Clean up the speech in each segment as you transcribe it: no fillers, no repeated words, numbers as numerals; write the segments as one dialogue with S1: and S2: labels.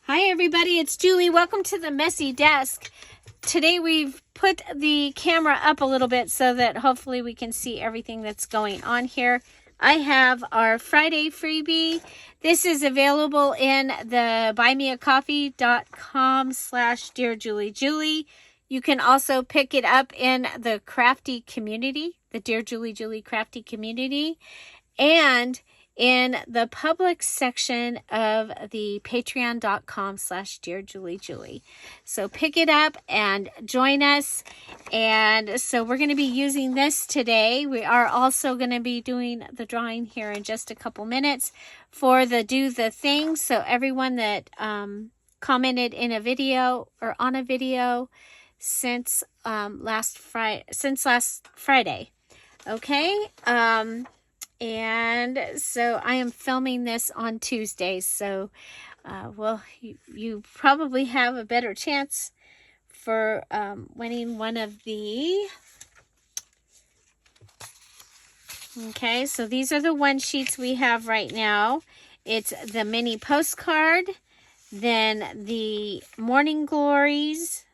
S1: Hi everybody, it's Julie. Welcome to the Messy Desk. Today we've put the camera up a little bit so that hopefully we can see everything that's going on here. I have our Friday freebie. This is available in the buymeacoffee.com/DearJulieJulie. You can also pick it up in the crafty community, the Dear Julie Julie crafty community, and in the public section of the patreon.com/DearJulieJulie. So pick it up and join us. And so we're going to be using this today. We are also going to be doing the drawing here in just a couple minutes for the Do the Thing. So everyone that commented in a video or on a video since last Friday. Okay. And so I am filming this on Tuesdays, so you probably have a better chance for winning one of the... Okay, so these are the one sheets we have right now. It's the mini postcard, then the morning glories,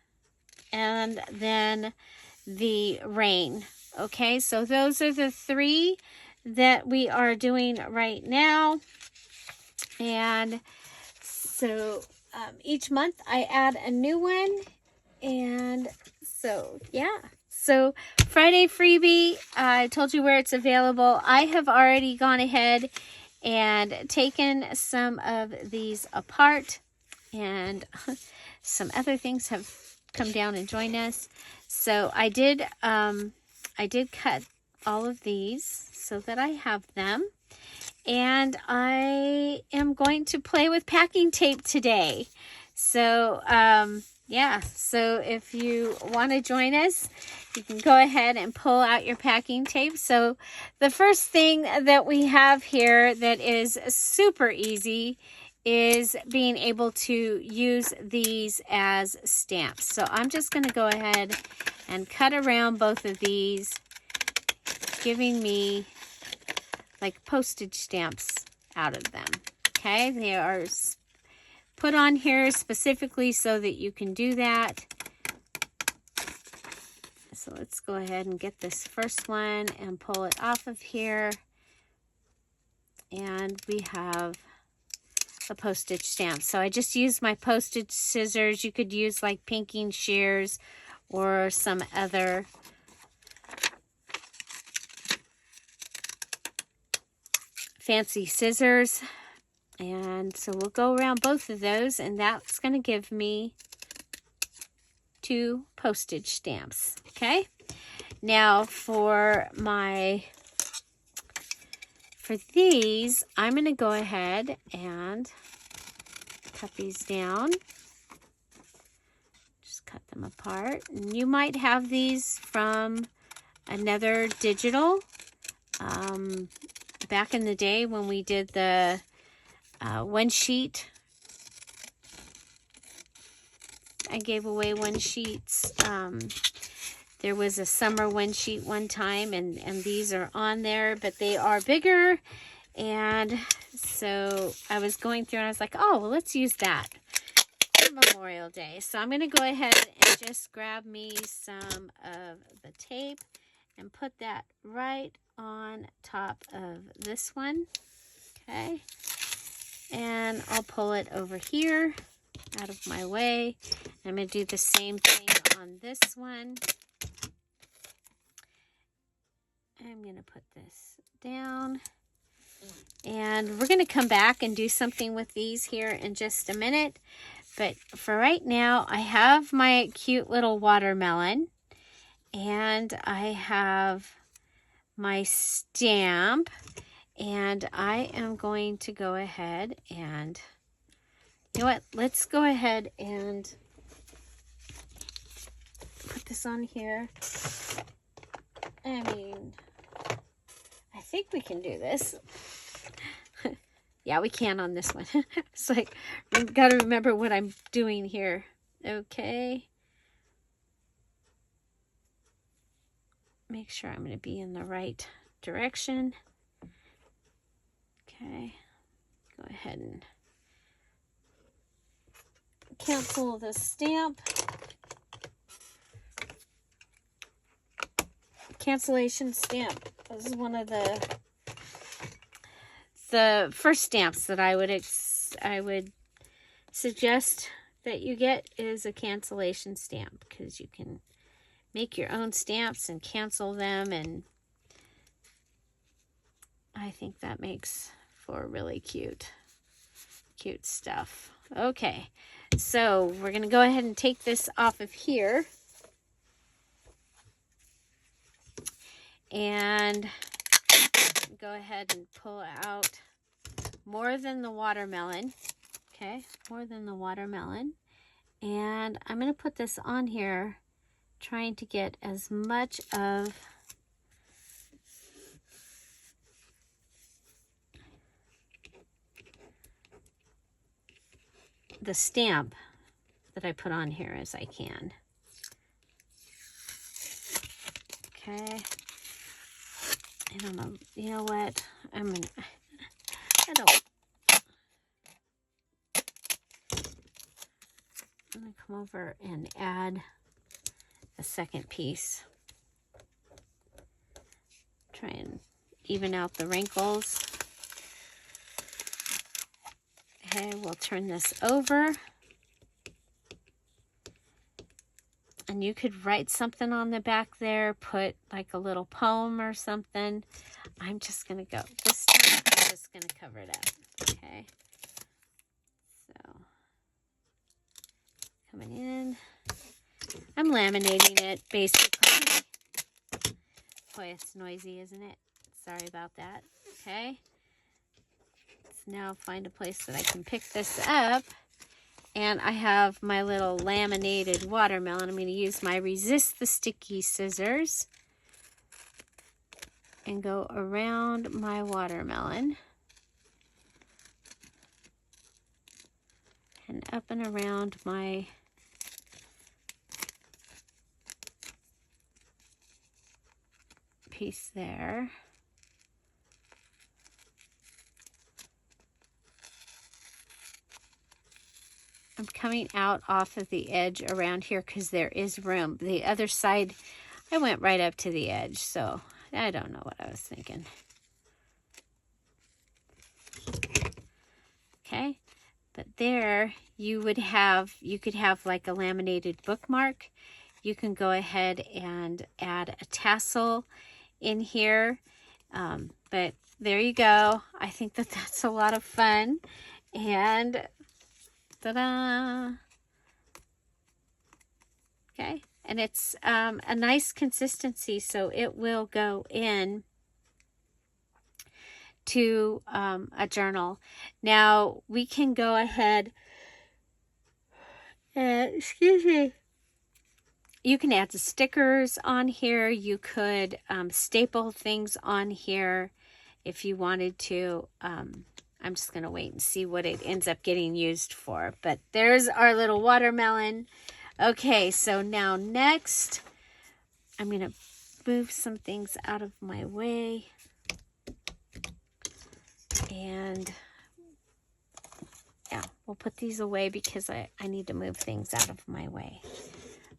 S1: and then the rain. Okay, so those are the three that we are doing right now. And so each month I add a new one. And so yeah, so Friday freebie, I told you where it's available. I have already gone ahead and taken some of these apart, and some other things have come down and joined us. So I did cut all of these so that I have them. And I am going to play with packing tape today. So, yeah. So if you want to join us, you can go ahead and pull out your packing tape. So the first thing that we have here that is super easy is being able to use these as stamps. So I'm just going to go ahead and cut around both of these, giving me like postage stamps out of them. Okay, they are put on here specifically so that you can do that. So let's go ahead and get this first one and pull it off of here. And we have a postage stamp. So I just used my postage scissors. You could use like pinking shears or some other fancy scissors. And so we'll go around both of those, and that's going to give me 2 postage stamps. Okay, now for these, I'm going to go ahead and cut these down. Just cut them apart. And you might have these from another digital. Back in the day when we did the one sheet, I gave away one sheets. There was a summer one sheet one time, and these are on there, but they are bigger. And so I was going through and I was like, oh, well, let's use that for Memorial Day. So I'm going to go ahead and just grab me some of the tape and put that right on top of this one. Okay, and I'll pull it over here out of my way. I'm going to do the same thing on this one. I'm going to put this down, and we're going to come back and do something with these here in just a minute. But for right now, I have my cute little watermelon, and I have my stamp, and I am going to go ahead and, you know what, let's go ahead and put this on here. I mean, I think we can do this. Yeah, we can on this one. It's like, I've got to remember what I'm doing here. Okay. Make sure I'm going to be in the right direction. Okay. Go ahead and cancel the stamp. Cancellation stamp. This is one of the first stamps that I would suggest that you get is a cancellation stamp, because you can make your own stamps and cancel them, and I think that makes for really cute stuff. Okay, so we're going to go ahead and take this off of here. And go ahead and pull out more than the watermelon. Okay, more than the watermelon. And I'm going to put this on here, trying to get as much of the stamp that I put on here as I can. Okay. And I'm gonna, you know what? I don't. I'm gonna come over and add a second piece. Try and even out the wrinkles. Okay, we'll turn this over. And you could write something on the back there, put like a little poem or something. I'm just going to go, this time I'm just going to cover it up. Okay. So, coming in. I'm laminating it, basically. Boy, it's noisy, isn't it? Sorry about that. Okay. Let's now find a place that I can pick this up. And I have my little laminated watermelon. I'm going to use my Resist the Sticky scissors and go around my watermelon and up and around my piece there. I'm coming out off of the edge around here because there is room. The other side, I went right up to the edge, so I don't know what I was thinking. Okay, but there you could have like a laminated bookmark. You can go ahead and add a tassel in here, but there you go. I think that that's a lot of fun, and ta-da! Okay, and it's a nice consistency, so it will go in to a journal. Now, we can go ahead and, excuse me, you can add the stickers on here. You could staple things on here if you wanted to. I'm just going to wait and see what it ends up getting used for. But there's our little watermelon. Okay, so now next, I'm going to move some things out of my way. And yeah, we'll put these away because I need to move things out of my way.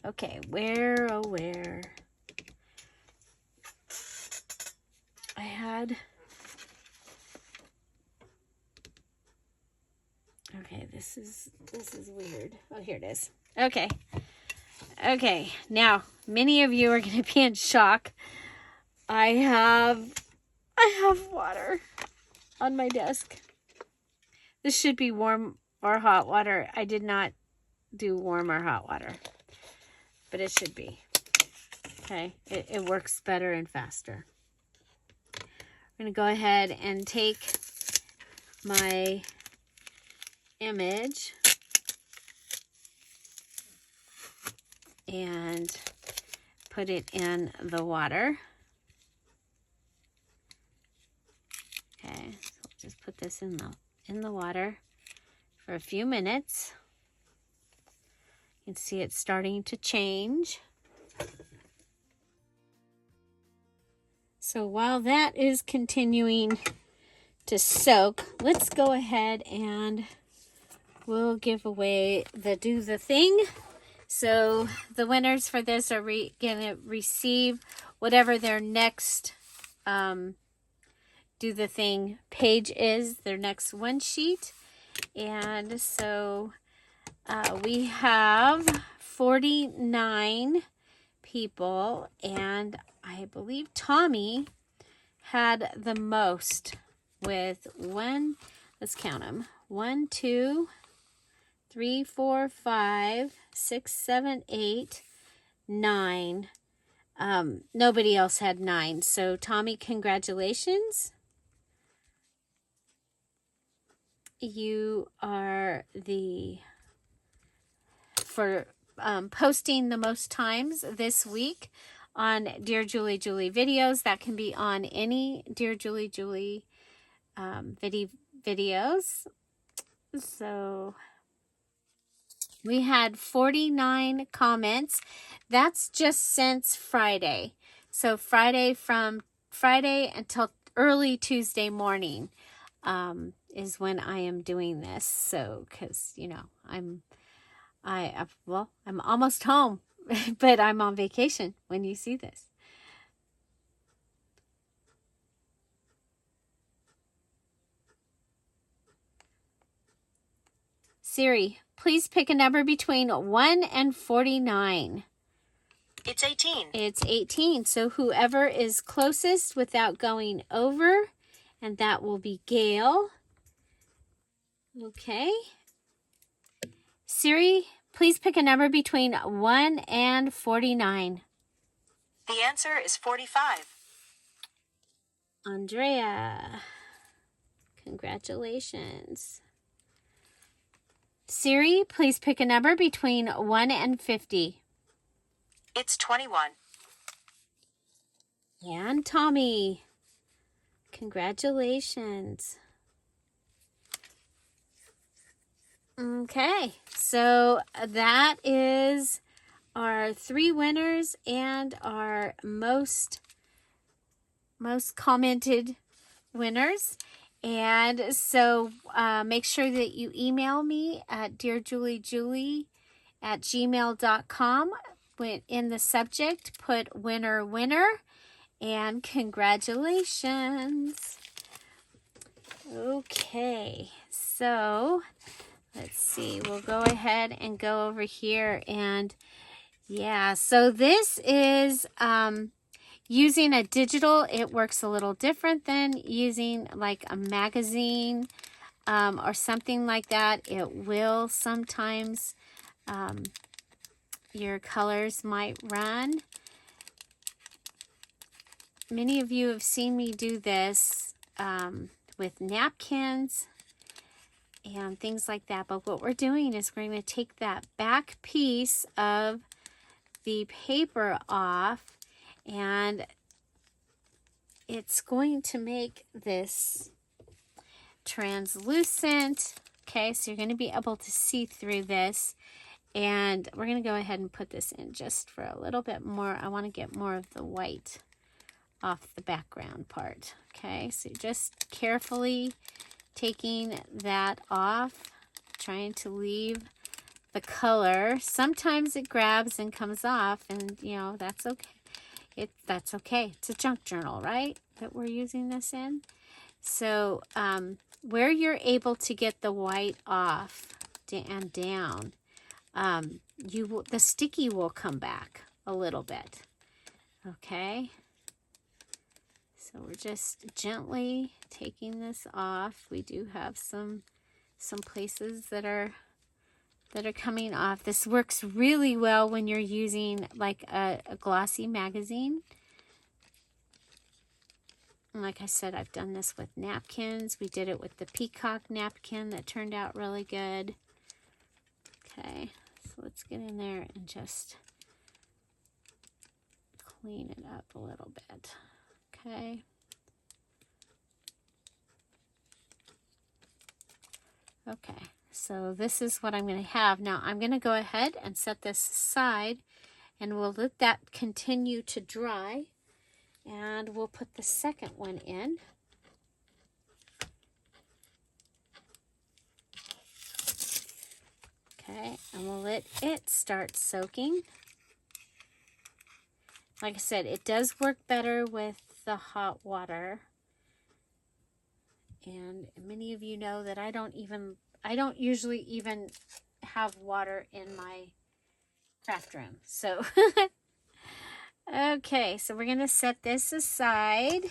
S1: Okay, where, oh where? I had... Okay, this is weird. Oh, here it is. Okay. Okay, now, many of you are going to be in shock. I have water on my desk. This should be warm or hot water. I did not do warm or hot water, but it should be. Okay, it works better and faster. I'm going to go ahead and take my image and put it in the water. Okay, so we'll just put this in the water for a few minutes. You can see it's starting to change. So while that is continuing to soak, let's go ahead and we'll give away the Do the Thing. So the winners for this are going to receive whatever their next Do the Thing page is, their next one sheet. And so we have 49 people, and I believe Tommy had the most with one. Let's count them. 1, 2, 3, 4, 5, 6, 7, 8, 9. Nobody else had 9. So Tommy, congratulations. You are for posting the most times this week on Dear Julie Julie videos. That can be on any Dear Julie Julie videos. So we had 49 comments. That's just since Friday. So from Friday until early Tuesday morning is when I am doing this. So, because, you know, I'm almost home, but I'm on vacation when you see this. Siri, please pick a number between 1 and 49.
S2: It's 18.
S1: It's 18. So whoever is closest without going over, and that will be Gail. Okay. Siri, please pick a number between 1 and 49.
S2: The answer is 45.
S1: Andrea, congratulations. Siri, please pick a number between 1 and 50.
S2: It's 21.
S1: And Tommy, congratulations. Okay, so that is our 3 winners and our most commented winners. And so make sure that you email me at DearJulieJulie@gmail.com. In the subject, put winner, winner, and congratulations. Okay, so let's see. We'll go ahead and go over here. And yeah, so this is using a digital. It works a little different than using like a magazine or something like that. It will sometimes, your colors might run. Many of you have seen me do this with napkins and things like that. But what we're doing is we're going to take that back piece of the paper off, and it's going to make this translucent. Okay, so you're going to be able to see through this. And we're going to go ahead and put this in just for a little bit more. I want to get more of the white off the background part. Okay, so just carefully taking that off, trying to leave the color. Sometimes it grabs and comes off, and you know, that's okay. That's okay. It's a junk journal, right, that we're using this in. So where you're able to get the white off and down, the sticky will come back a little bit. Okay, so we're just gently taking this off. We do have some places that are coming off. This works really well when you're using like a glossy magazine. And like I said, I've done this with napkins. We did it with the peacock napkin that turned out really good. Okay, so let's get in there and just clean it up a little bit. Okay. Okay, so this is what I'm going to have. Now I'm going to go ahead and set this aside, and we'll let that continue to dry, and we'll put the second one in. Okay, and we'll let it start soaking. Like I said, it does work better with the hot water. And many of you know that I don't usually even have water in my craft room. So, okay, so we're going to set this aside.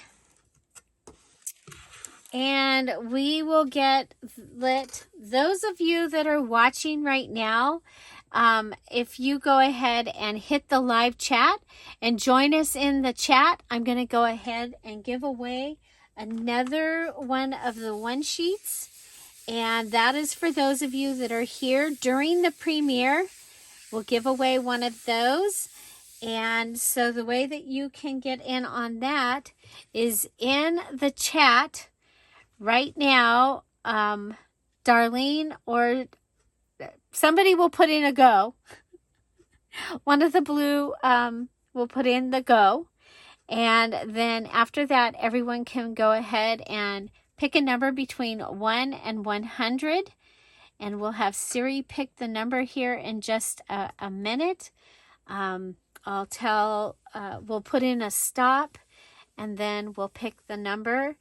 S1: And we will let those of you that are watching right now, if you go ahead and hit the live chat and join us in the chat, I'm going to go ahead and give away another one of the one sheets. And that is for those of you that are here during the premiere. We'll give away one of those. And so the way that you can get in on that is in the chat right now. Darlene or somebody will put in a go. One of the blue will put in the go. And then after that, everyone can go ahead and pick a number between 1 and 100. And we'll have Siri pick the number here in just a minute. We'll put in a stop, and then we'll pick the number.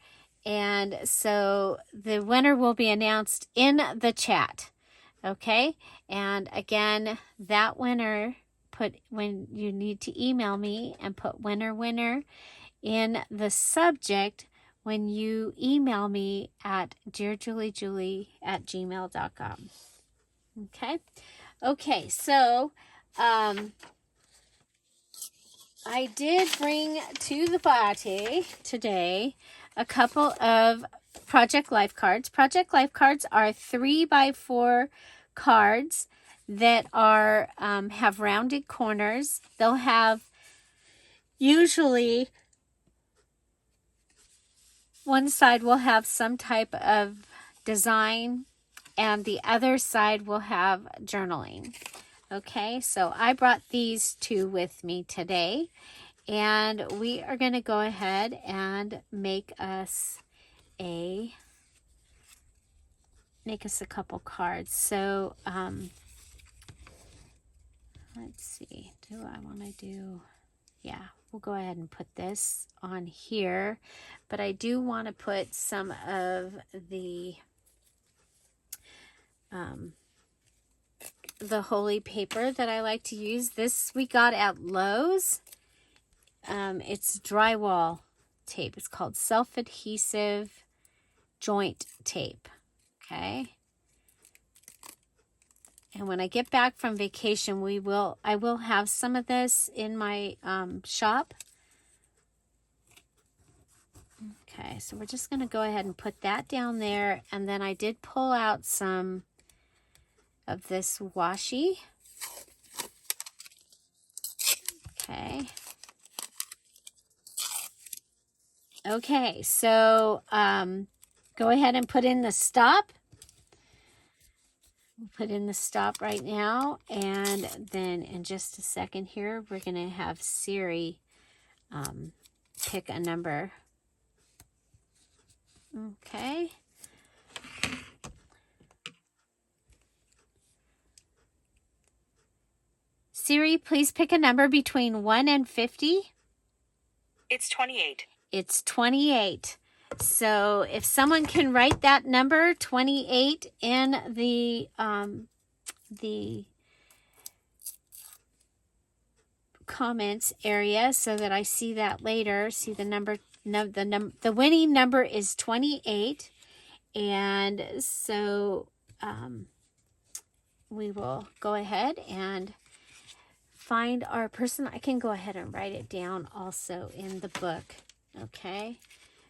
S1: And so the winner will be announced in the chat. Okay? And again, that winner, when you need to email me and put winner, winner in the subject when you email me at DearJulieJulie@gmail.com. Okay? Okay, so I did bring to the party today a couple of Project Life cards. Project Life cards are 3x4 cards that are have rounded corners. They'll have usually one side will have some type of design and the other side will have journaling. Okay, so I brought these two with me today, and we are going to go ahead and make us a couple cards. So let's see, do I want to do, yeah, we'll go ahead and put this on here, but I do want to put some of the holy paper that I like to use. This we got at Lowe's. It's drywall tape. It's called self-adhesive joint tape. Okay. And when I get back from vacation, I will have some of this in my shop. Okay, so we're just going to go ahead and put that down there. And then I did pull out some of this washi. Okay. Okay, so go ahead and put in the stop. We'll put in the stop right now, and then in just a second here, we're going to have Siri pick a number. Okay. Siri, please pick a number between 1 and 50.
S2: It's 28.
S1: It's 28. So if someone can write that number 28 in the comments area so that I see that later. See the number, the winning number is 28. And so we will go ahead and find our person. I can go ahead and write it down also in the book. Okay.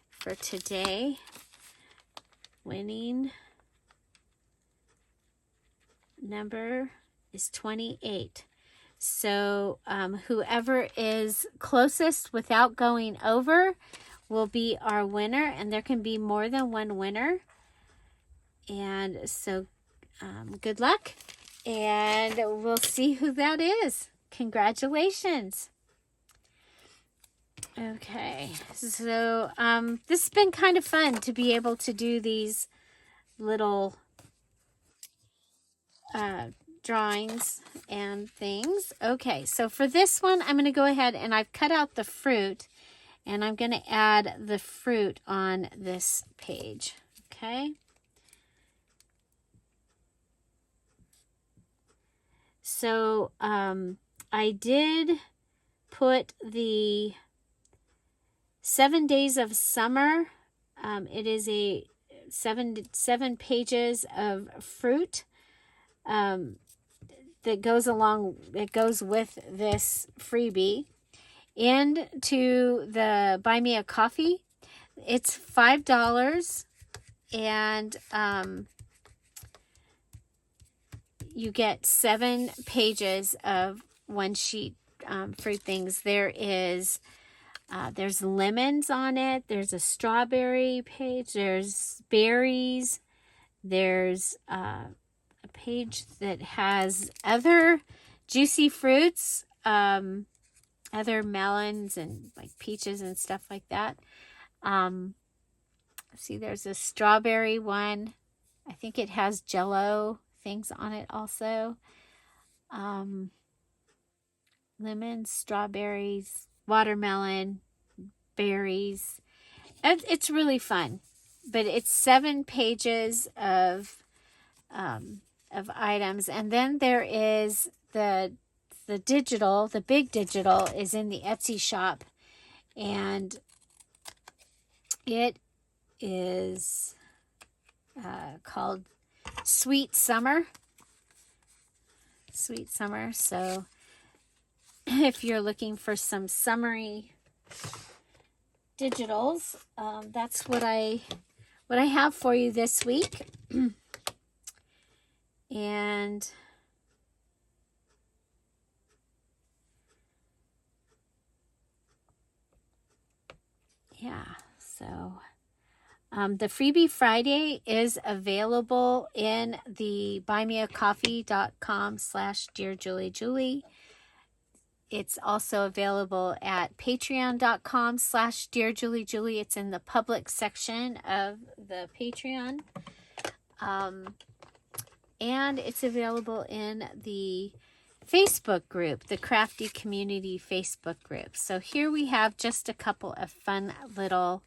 S1: For today, winning number is 28. So whoever is closest without going over will be our winner, and there can be more than one winner. And so good luck, and we'll see who that is. Congratulations. Okay, so this has been kind of fun to be able to do these little drawings and things. Okay, so for this one, I'm going to go ahead and I've cut out the fruit, and I'm going to add the fruit on this page. Okay. So I did put the 7 Days of Summer. It is a seven pages of fruit that goes with this freebie into the Buy Me a Coffee. It's $5, and you get 7 pages of one sheet fruit things. There's lemons on it. There's a strawberry page. There's berries. There's a page that has other juicy fruits, other melons and like peaches and stuff like that. See, there's a strawberry one. I think it has Jell-O things on it also. Lemons, strawberries, watermelon, berries. It's really fun, but it's 7 pages of items, and then there is the digital. The big digital is in the Etsy shop, and it is called Sweet Summer. Sweet Summer. So if you're looking for some summery digitals, that's what I have for you this week. And yeah, so the Freebie Friday is available in the buymeacoffee.com/DearJulieJulie. It's also available at patreon.com/DearJulieJulie. It's in the public section of the Patreon. And it's available in the Facebook group, the Crafty Community Facebook group. So here we have just a couple of fun little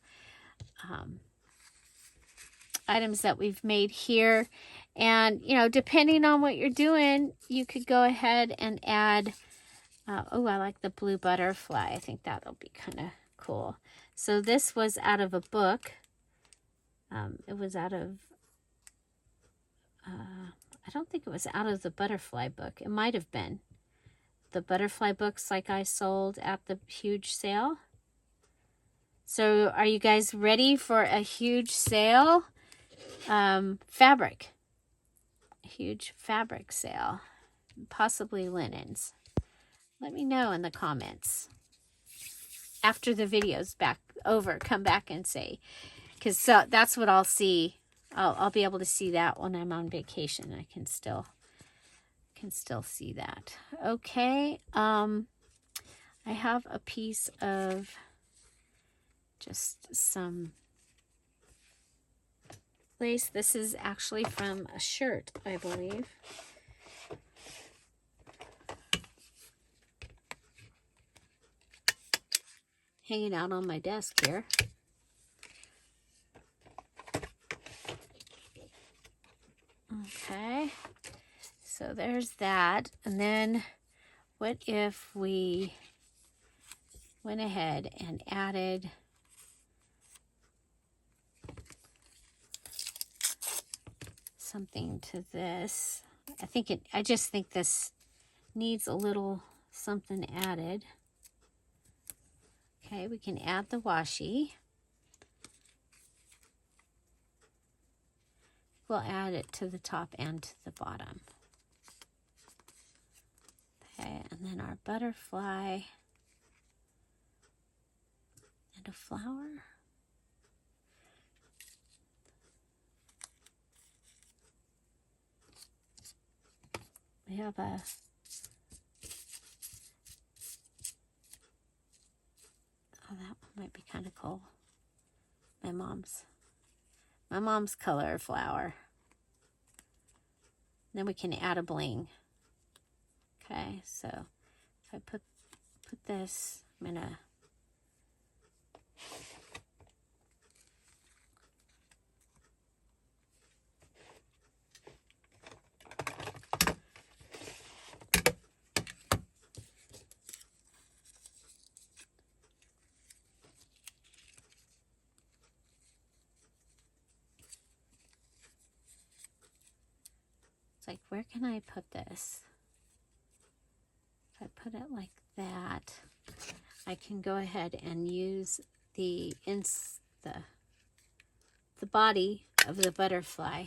S1: items that we've made here. And, you know, depending on what you're doing, you could go ahead and add, oh, I like the blue butterfly. I think that'll be kind of cool. So this was out of a book. It was out of, I don't think it was out of the butterfly book. It might have been. The butterfly books like I sold at the huge sale. So are you guys ready for a huge sale? Fabric. A huge fabric sale. Possibly linens. Let me know in the comments. After the video's come back and say. Because so that's what I'll see. I'll be able to see that when I'm on vacation. I can still see that. Okay. I have a piece of just some lace. This is actually from a shirt, I believe. Hanging out on my desk here. Okay, so there's that. And then what if we went ahead and added something to this? I just think this needs a little something added. Okay, we can add the washi. We'll add it to the top and to the bottom. Okay, and then our butterfly and a flower. We have a that one might be kind of cool. My mom's color flower. Then we can add a bling Okay, so if I put this, I'm gonna it's like, where can I put this? If I put it like that, I can go ahead and use the body of the butterfly.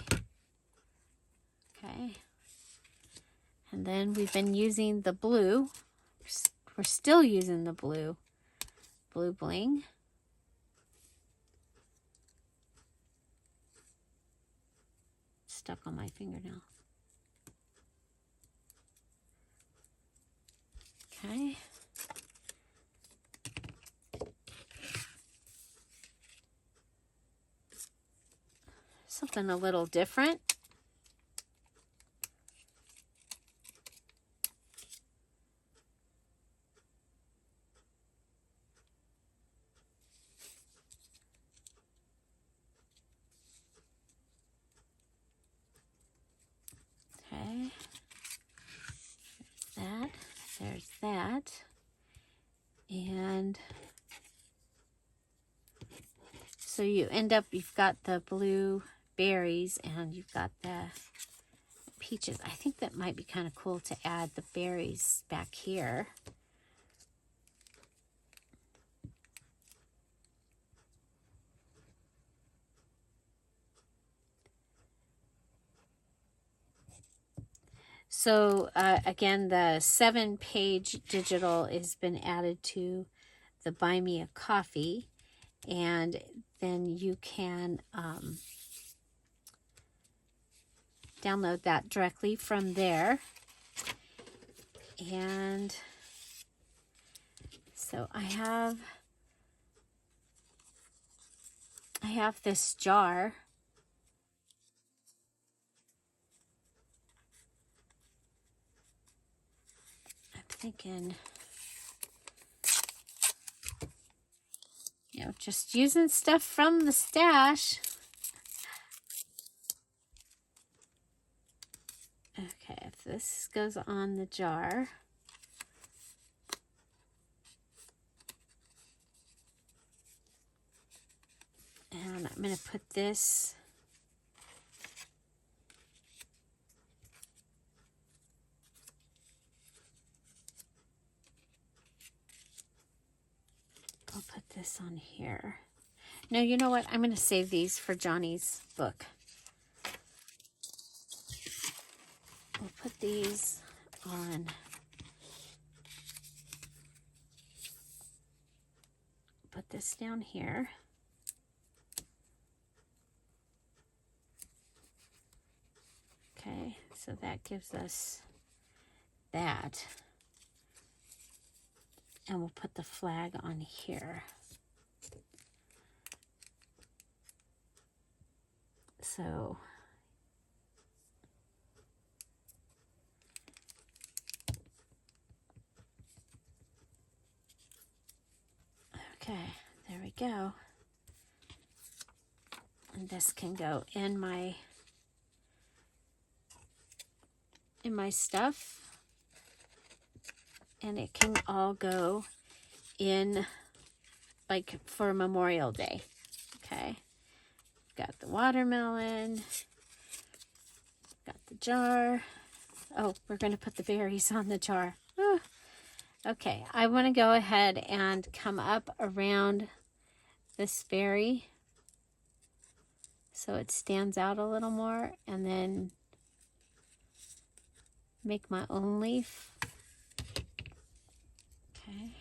S1: Okay. And then we've been using the blue. We're still using the blue bling. Stuck on my fingernail. Okay. Something a little different. Okay. There's that. And so you end up, you've got the blue berries and you've got the peaches. I think that might be kind of cool to add the berries back here. So again, the 7-page digital has been added to the Buy Me a Coffee, and then you can download that directly from there. And so I have this jar. I'm thinking, you know, just using stuff from the stash. Okay, if this goes on the jar. And I'm going to put this I'll put this on here. No, you know what? I'm going to save these for Johnny's book. We'll put these on. Put this down here. Okay, so that gives us that. And we'll put the flag on here. So okay, there we go. And this can go in my stuff. And it can all go in like for Memorial Day. Okay. Got the watermelon. Got the jar. Oh, we're going to put the berries on the jar. Ooh. Okay, I want to go ahead and come up around this berry so it stands out a little more, and then make my own leaf. Okay.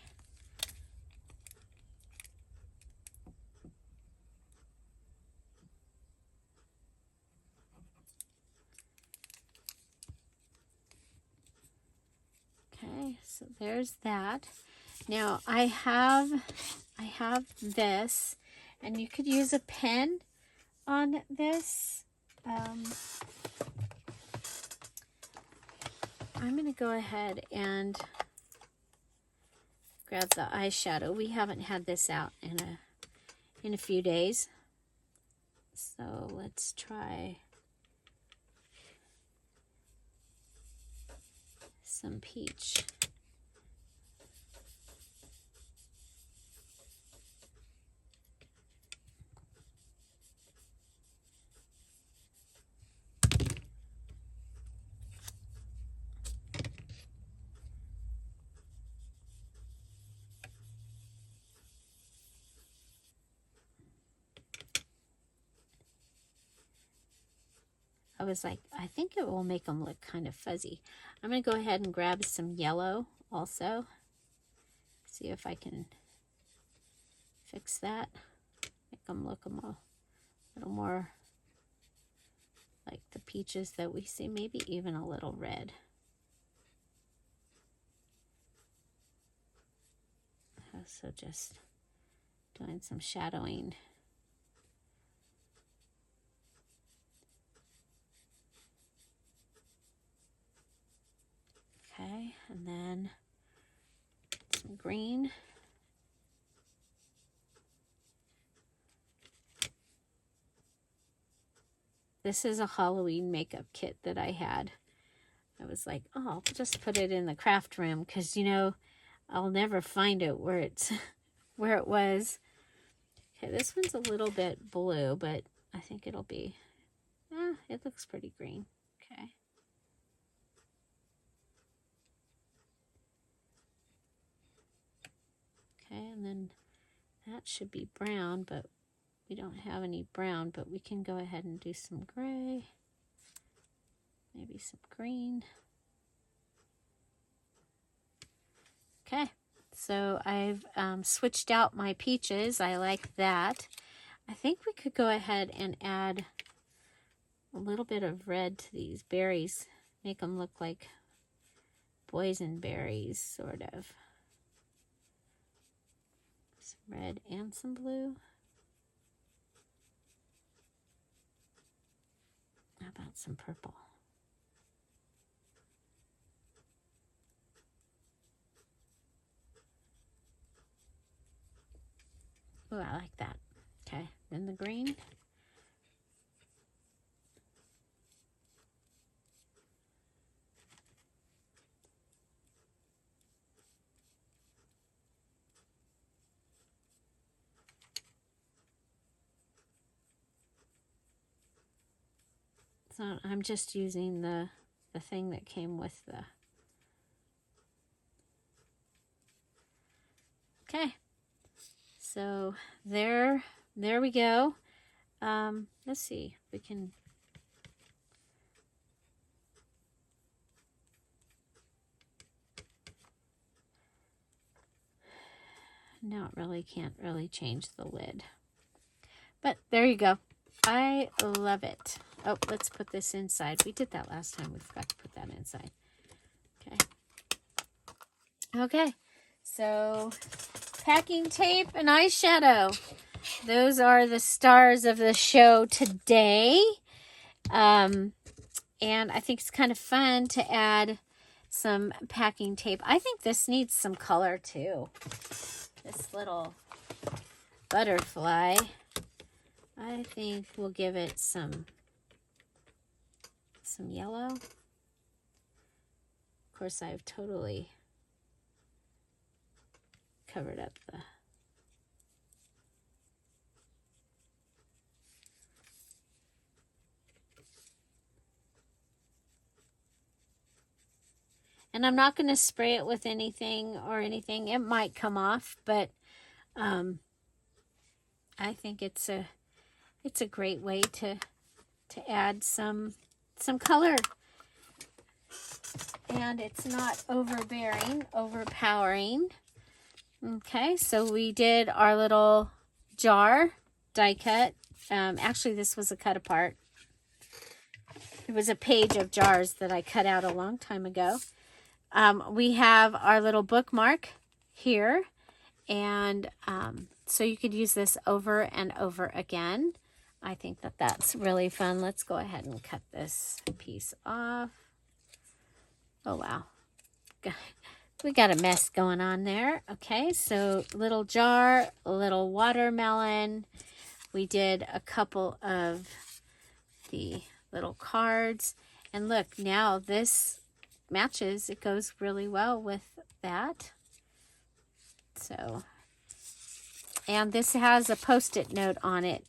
S1: Okay, so there's that. Now I have this, and you could use a pen on this. I'm going to go ahead and grab the eyeshadow. We haven't had this out in a few days. So let's try some peach. I was like, I think it will make them look kind of fuzzy. I'm going to go ahead and grab some yellow also. See if I can fix that. Make them look a little more like the peaches that we see, maybe even a little red. So just doing some shadowing. Okay, and then some green. This is a Halloween makeup kit that I had. I was like, oh, I'll just put it in the craft room because, you know, I'll never find it where it's where it was. Okay, this one's a little bit blue, but I think it'll be, it looks pretty green. Okay. Okay, and then that should be brown, but we don't have any brown, but we can go ahead and do some gray, maybe some green. Okay, so I've switched out my peaches. I like that. I think we could go ahead and add a little bit of red to these berries, make them look like boysenberries, sort of. Some red and some blue. How about some purple? Oh, I like that. Okay, then the green. So I'm just using the thing that came with the... Okay, so there we go. Let's see, we can... No, it really can't really change the lid. But there you go. I love it. Oh, let's put this inside. We did that last time. We forgot to put that inside. Okay. Okay. So, packing tape and eyeshadow. Those are the stars of the show today. And I think it's kind of fun to add some packing tape. I think this needs some color too. This little butterfly, I think we'll give it some yellow. Of course, I've totally covered up the... And I'm not going to spray it with anything or anything. It might come off, but I think it's a great way to add some color. And it's not overpowering. Okay, so we did our little jar die cut. Actually, this was a cut apart. It was a page of jars that I cut out a long time ago. We have our little bookmark here, and so you could use this over and over again. I think that that's really fun. Let's go ahead and cut this piece off. Oh, wow. We got a mess going on there. Okay, so little jar, little watermelon. We did a couple of the little cards. And look, now this matches. It goes really well with that. So, and this has a Post-it note on it,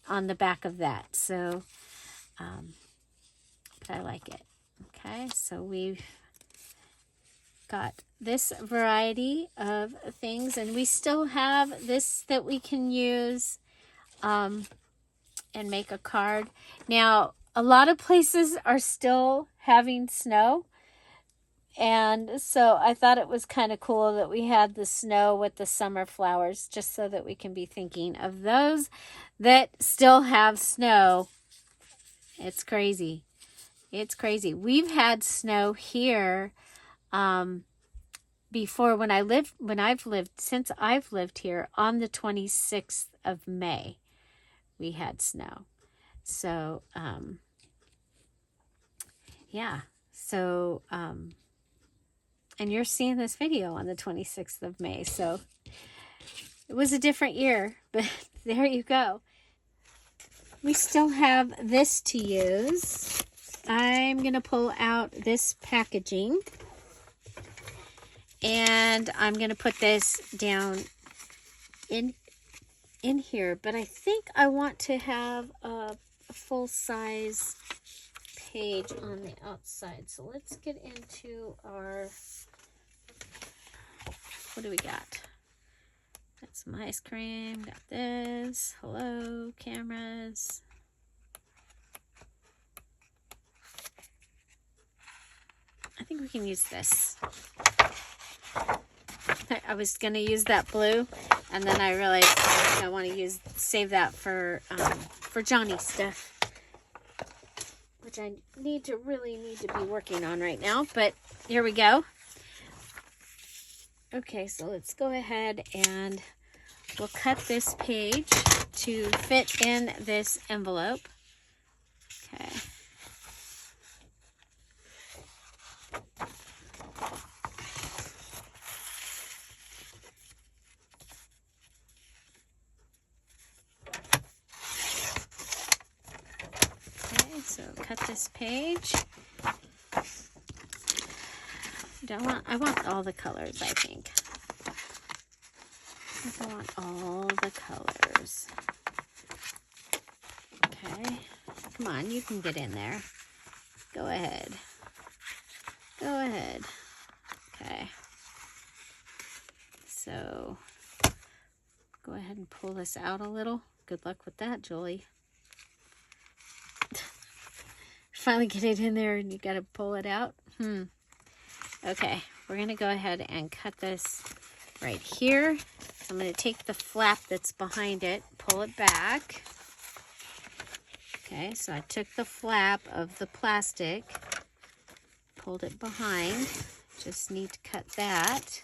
S1: on the back of that. So, but I like it. Okay, so we've got this variety of things, and we still have this that we can use and make a card. Now, a lot of places are still having snow, and so I thought it was kind of cool that we had the snow with the summer flowers, just so that we can be thinking of those that still have snow. It's crazy. It's crazy. We've had snow here before since I've lived here. On the 26th of May, we had snow. So, yeah. So, and you're seeing this video on the 26th of May. So it was a different year, but there you go. We still have this to use. I'm going to pull out this packaging, and I'm going to put this down in here, but I think I want to have a full-size page on the outside. So let's get into our, what do we got? Got some ice cream, got this, hello, cameras. I think we can use this. I was going to use that blue, and then I realized I want to save that for Johnny stuff, which I really need to be working on right now, but here we go. Okay, so let's go ahead and we'll cut this page to fit in this envelope. Okay. So cut this page. I want all the colors, I think. I want all the colors. Okay. Come on, you can get in there. Go ahead. Go ahead. Okay. So go ahead and pull this out a little. Good luck with that, Julie. Finally get it in there and you got to pull it out. Okay, we're going to go ahead and cut this right here. So I'm going to take the flap that's behind it, pull it back. Okay, so I took the flap of the plastic, pulled it behind. Just need to cut that.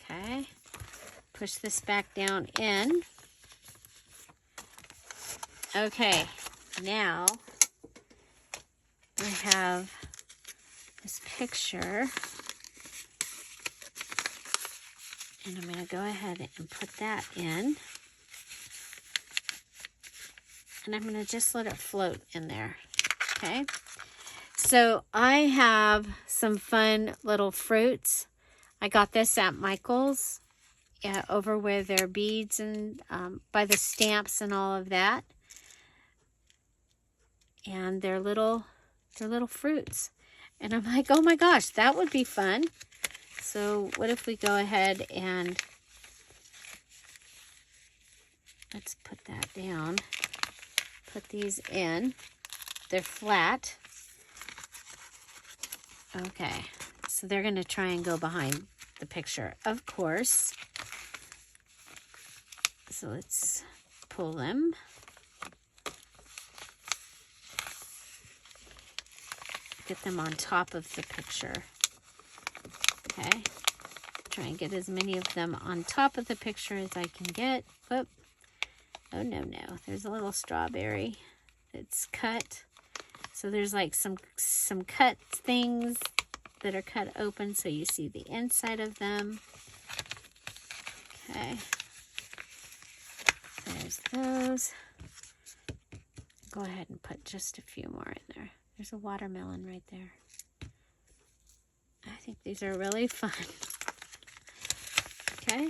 S1: Okay, push this back down in. Okay, now I have this picture, and I'm going to go ahead and put that in, and I'm going to just let it float in there. Okay, so I have some fun little fruits. I got this at Michael's, over where their beads and by the stamps and all of that. And they're little fruits. And I'm like, oh my gosh, that would be fun. So what if we go ahead and let's put that down. Put these in. They're flat. Okay. So they're going to try and go behind the picture, of course. So let's pull them. Get them on top of the picture. Okay. Try and get as many of them on top of the picture as I can get. Whoop. Oh, no. There's a little strawberry that's cut. So there's like some cut things that are cut open so you see the inside of them. Okay. There's those. Go ahead and put just a few more in there. There's a watermelon right there. I think these are really fun. Okay,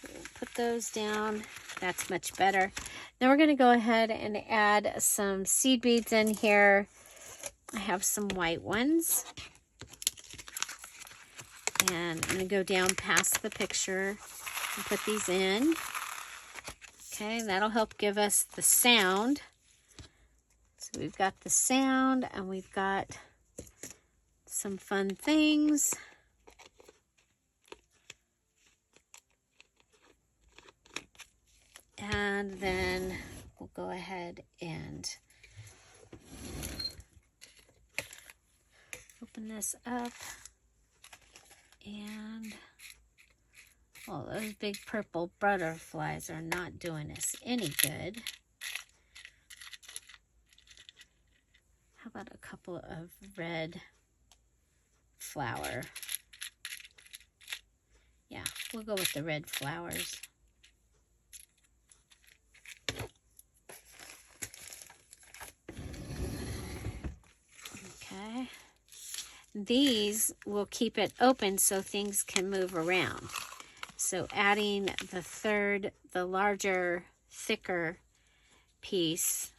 S1: so we'll put those down. That's much better. Then we're going to go ahead and add some seed beads in here. I have some white ones. And I'm going to go down past the picture and put these in. Okay, that'll help give us the sound. So we've got the sound and we've got some fun things. And then we'll go ahead and open this up. And, well, those big purple butterflies are not doing us any good. How about a couple of red flower? Yeah, we'll go with the red flowers. Okay. These will keep it open so things can move around. So adding the larger, thicker piece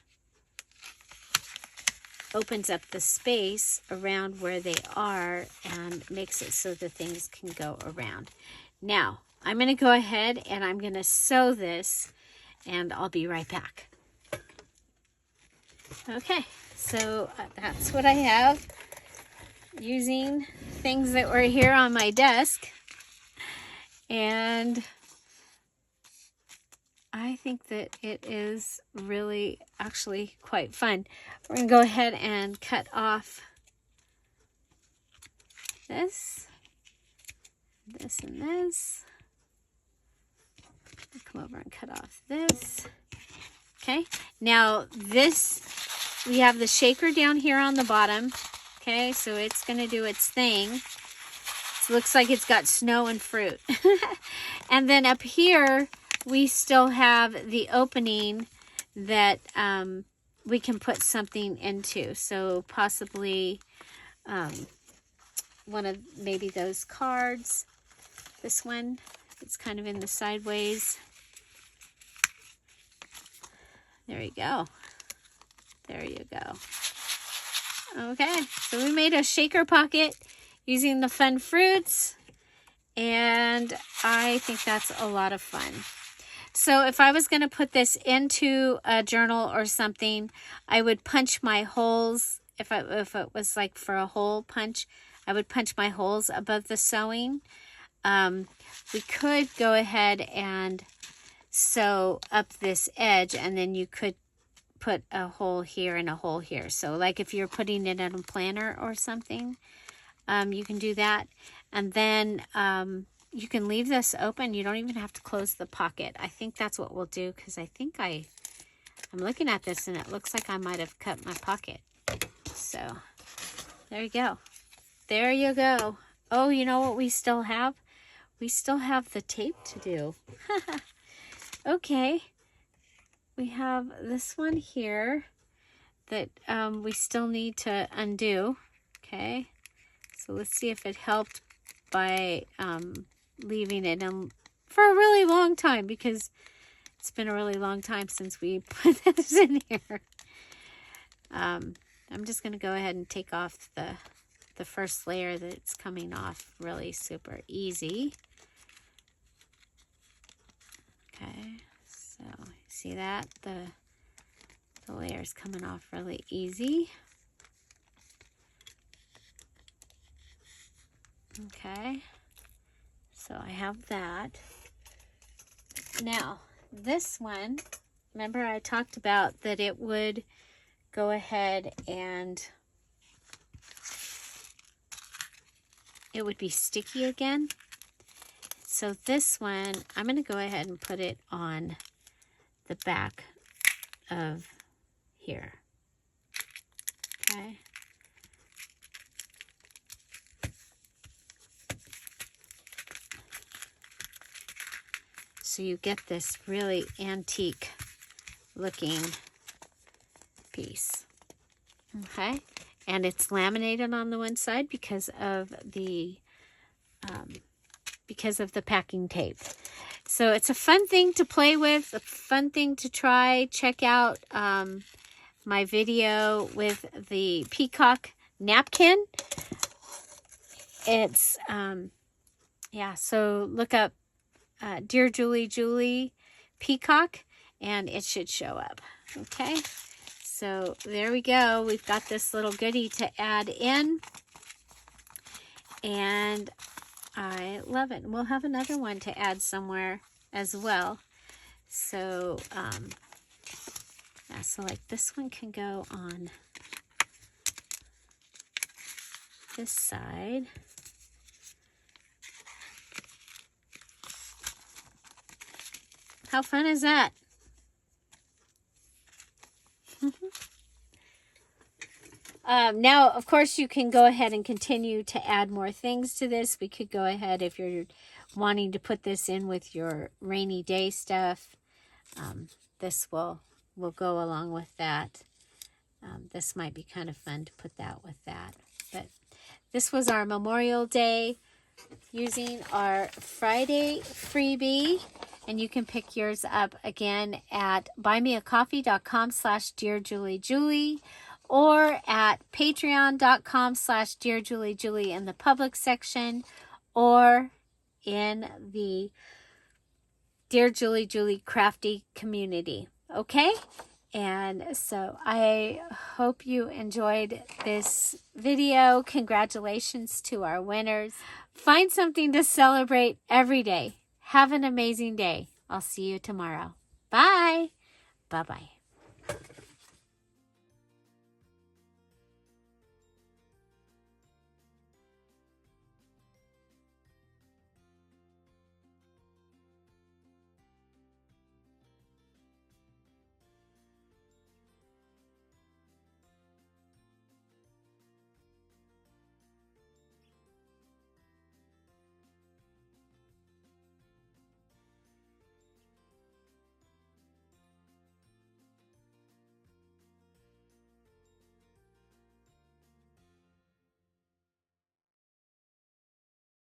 S1: opens up the space around where they are and makes it so the things can go around. Now, I'm going to go ahead and I'm going to sew this and I'll be right back. Okay, so that's what I have, using things that were here on my desk, and I think that it is really actually quite fun. We're going to go ahead and cut off this, and this. I'll come over and cut off this. Okay, now this, we have the shaker down here on the bottom. Okay, so it's going to do its thing. It looks like it's got snow and fruit. And then up here, we still have the opening that we can put something into. So possibly one of maybe those cards. This one, it's kind of in the sideways. There you go. There you go. Okay, so we made a shaker pocket using the fun fruits, and I think that's a lot of fun. So if I was going to put this into a journal or something, I would punch my holes. If it was like for a hole punch, I would punch my holes above the sewing. We could go ahead and sew up this edge, and then you could put a hole here and a hole here. So like if you're putting it in a planner or something, you can do that. And then you can leave this open. You don't even have to close the pocket. I think that's what we'll do, because I think I'm looking at this and it looks like I might have cut my pocket. So there you go. There you go. Oh, you know what we still have? We still have the tape to do. Okay. We have this one here that we still need to undo. Okay. So let's see if it helped by leaving it in for a really long time, because it's been a really long time since we put this in here. I'm just going to go ahead and take off the first layer that's coming off really super easy. Okay, so see that? The layer's coming off really easy. Okay, so I have that. Now, this one, remember I talked about that it would go ahead and it would be sticky again. So this one, I'm going to go ahead and put it on the back of here. Okay. So you get this really antique looking piece. Okay. And it's laminated on the one side because of the packing tape. So it's a fun thing to play with, a fun thing to try. Check out my video with the peacock napkin. It's, yeah, so look up Dear Julie Julie Peacock, and it should show up. Okay, so there we go. We've got this little goodie to add in, and I love it. And we'll have another one to add somewhere as well. So, yeah, so like this one can go on this side. How fun is that? Now, of course, you can go ahead and continue to add more things to this. We could go ahead if you're wanting to put this in with your rainy day stuff. This will go along with that. This might be kind of fun to put that with that. But this was our Memorial Day using our Friday freebie. And you can pick yours up again at buymeacoffee.com/DearJulieJulie or at patreon.com/DearJulieJulie in the public section or in the Dear Julie Julie Crafty community. Okay? And so I hope you enjoyed this video. Congratulations to our winners. Find something to celebrate every day. Have an amazing day. I'll see you tomorrow. Bye. Bye-bye.